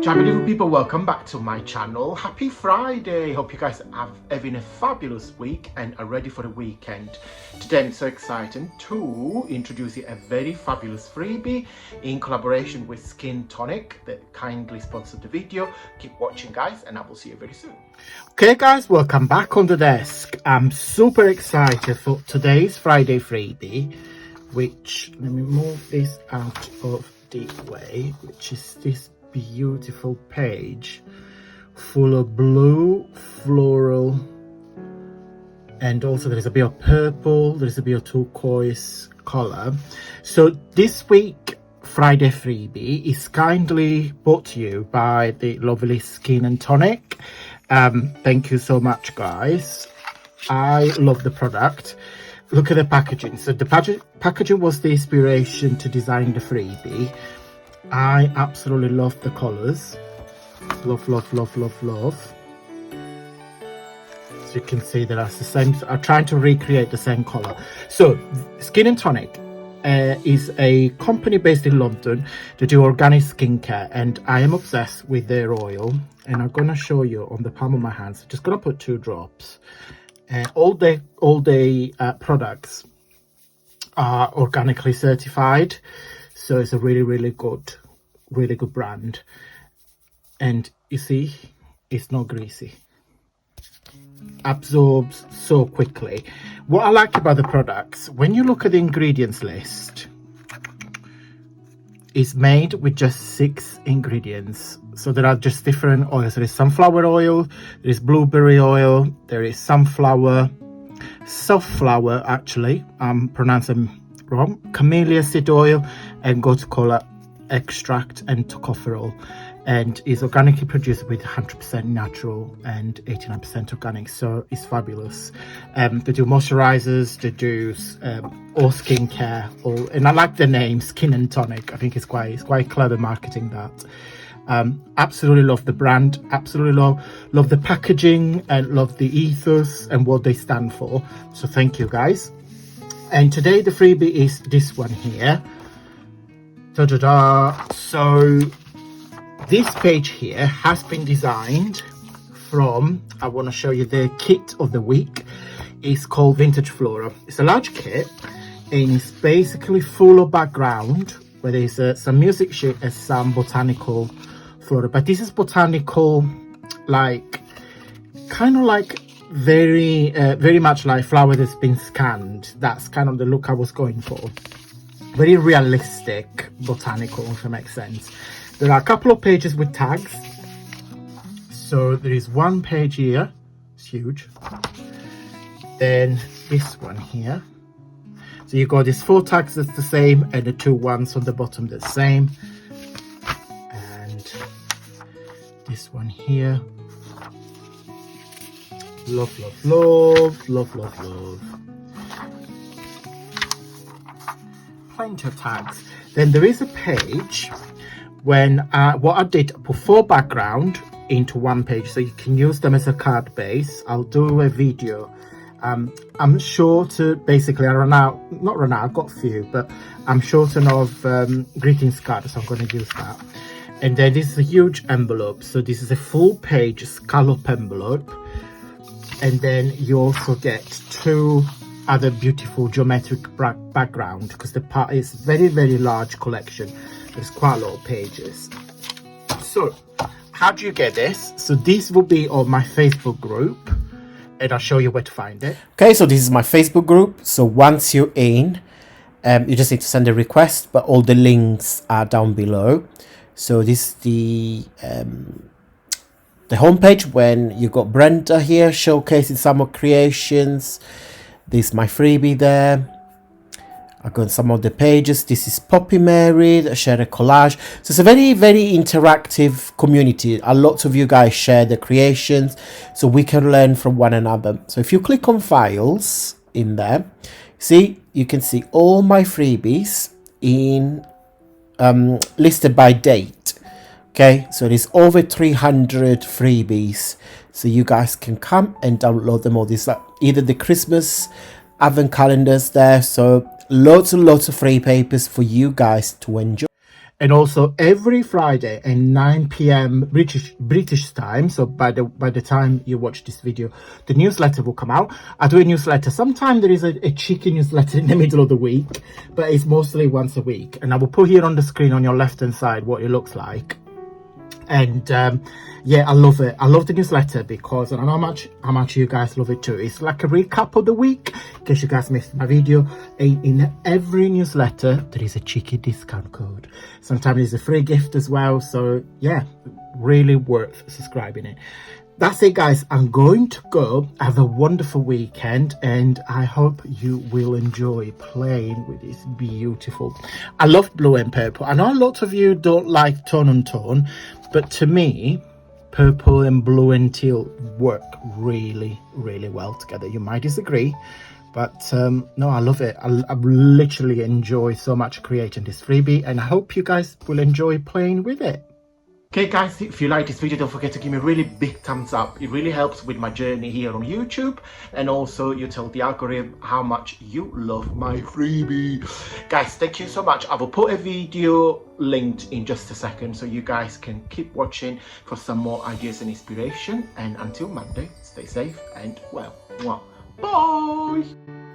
Shabby little people, welcome back to my channel. Happy Friday. Hope you guys are having a fabulous week and are ready for the weekend. Today I'm so excited to introduce you a very fabulous freebie in collaboration with Tonic that kindly sponsored the video. Keep watching guys, and I will see you very soon. Okay guys, welcome back on the desk. I'm super excited for today's Friday freebie, which, let me move this out of the way, which is this beautiful page full of blue floral, and also there's a bit of purple, there's a bit of turquoise color. So this week Friday freebie is kindly brought to you by the lovely Skin and Tonic. Thank you so much guys. I love the product. Look at the packaging. So the packaging was the inspiration to design the freebie. I absolutely love the colors. Love, love, love, love, love. So you can see that that's the same. I'm trying to recreate the same color. So Skin and Tonic is a company based in London to do organic skincare, and I am obsessed with their oil. And I'm gonna show you on the palm of my hands. Just gonna put 2 drops. All the products are organically certified. So it's a really good brand, and you see it's not greasy, absorbs so quickly. What I like about the products, when you look at the ingredients list, it's made with just 6 ingredients. So there are just different oils. There is sunflower oil, there is blueberry oil, there is sunflower, safflower, actually I'm pronouncing wrong, camellia seed oil, and goat color extract, and tocopherol, and is organically produced with 100% natural and 89% organic. So it's fabulous. They do moisturizers, they do all skincare, and I like the name Skin and Tonic. I think it's quite clever marketing that. Absolutely love the brand, absolutely love the packaging, and love the ethos and what they stand for. So thank you guys. And today the freebie is this one here. So this page here has been designed from, I want to show you the kit of the week. It's called Vintage Flora. It's a large kit, and it's basically full of background where there's some music sheet and some botanical flora. But this is botanical, like kind of like very much like flower that's been scanned. That's kind of the look I was going for. Very realistic botanical, if it makes sense. There are a couple of pages with tags. So there is one page here, it's huge. Then this one here. So you got these 4 tags that's the same, and the 2 ones on the bottom that's the same. And this one here. Love, love, love, love, love, love. Plenty of tags. Then there is a page when what I did, I put 4 background into one page, so you can use them as a card base. I'll do a video. I'm short to basically, I've got a few, but I'm short of greetings cards, so I'm going to use that. And then this is a huge envelope. So this is a full page scallop envelope. And then you also get 2 other beautiful geometric background, because the part is very large collection. There's quite a lot of pages. So how do you get this? So this will be on my Facebook group, and I'll show you where to find it. Okay, so this is my Facebook group. So once you're in, you just need to send a request, but all the links are down below. So this is the homepage when you got Brenda here showcasing some of creations. This is my freebie there. I got some of the pages. This is Poppy Mary, I shared a collage. So it's a very interactive community. A lot of you guys share the creations, so we can learn from one another. So if you click on files in there, see, you can see all my freebies in listed by date. Okay, so there's over 300 freebies, so you guys can come and download them all. These are either the Christmas advent calendars there, so lots and lots of free papers for you guys to enjoy. And also every Friday at 9 p.m. British time. So by the time you watch this video, the newsletter will come out. I do a newsletter. Sometimes there is a cheeky newsletter in the middle of the week, but it's mostly once a week. And I will put here on the screen on your left hand side what it looks like. And yeah, I love it. I love the newsletter because I know how much you guys love it too. It's like a recap of the week in case you guys missed my video. In every newsletter there is a cheeky discount code. Sometimes there's a free gift as well. So yeah, really worth subscribing it. That's it, guys. I'm going to go. Have a wonderful weekend, and I hope you will enjoy playing with this beautiful. I love blue and purple. I know a lot of you don't like tone on tone, but to me, purple and blue and teal work really, really well together. You might disagree, but no, I love it. I literally enjoy so much creating this freebie, and I hope you guys will enjoy playing with it. Okay guys, if you like this video, don't forget to give me a really big thumbs up. It really helps with my journey here on YouTube, and also you tell the algorithm how much you love my freebie. Guys, thank you so much. I will put a video linked in just a second so you guys can keep watching for some more ideas and inspiration. And until Monday, stay safe and well. Bye!